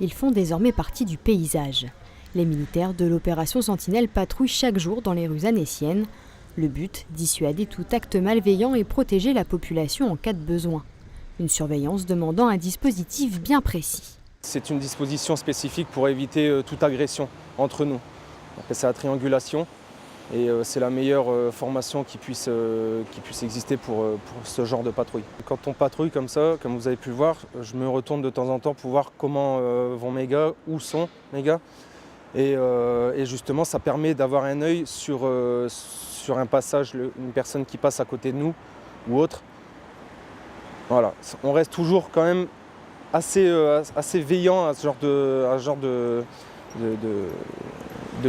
Ils font désormais partie du paysage. Les militaires de l'opération Sentinelle patrouillent chaque jour dans les rues annéciennes. Le but, dissuader tout acte malveillant et protéger la population en cas de besoin. Une surveillance demandant un dispositif bien précis. C'est une disposition spécifique pour éviter toute agression entre nous. C'est la triangulation et c'est la meilleure formation qui puisse exister pour ce genre de patrouille. Quand on patrouille comme ça, comme vous avez pu le voir, je me retourne de temps en temps pour voir comment vont mes gars, où sont mes gars. Et justement, ça permet d'avoir un œil sur un passage, une personne qui passe à côté de nous ou autre. Voilà, on reste toujours quand même assez veillant à ce genre de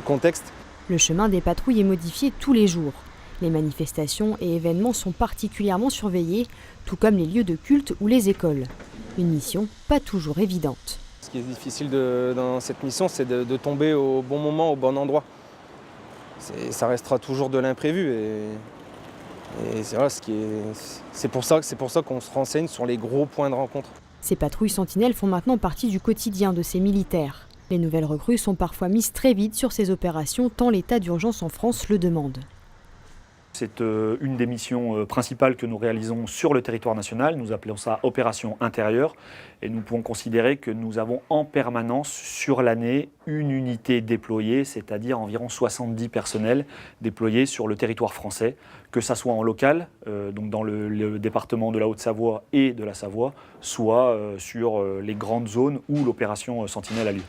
contexte. Le chemin des patrouilles est modifié tous les jours. Les manifestations et événements sont particulièrement surveillés, tout comme les lieux de culte ou les écoles. Une mission pas toujours évidente. Ce qui est difficile dans cette mission, c'est de tomber au bon moment, au bon endroit. Ça restera toujours de l'imprévu. Et c'est pour ça qu'on se renseigne sur les gros points de rencontre. Ces patrouilles sentinelles font maintenant partie du quotidien de ces militaires. Les nouvelles recrues sont parfois mises très vite sur ces opérations tant l'état d'urgence en France le demande. C'est une des missions principales que nous réalisons sur le territoire national. Nous appelons ça opération intérieure. Et nous pouvons considérer que nous avons en permanence sur l'année une unité déployée, c'est-à-dire environ 70 personnels déployés sur le territoire français, que ça soit en local, donc dans le département de la Haute-Savoie et de la Savoie, soit sur les grandes zones où l'opération Sentinelle a lieu.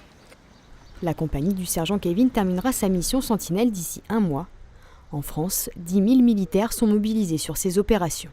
La compagnie du sergent Kevin terminera sa mission Sentinelle d'ici 1 mois. En France, 10 000 militaires sont mobilisés sur ces opérations.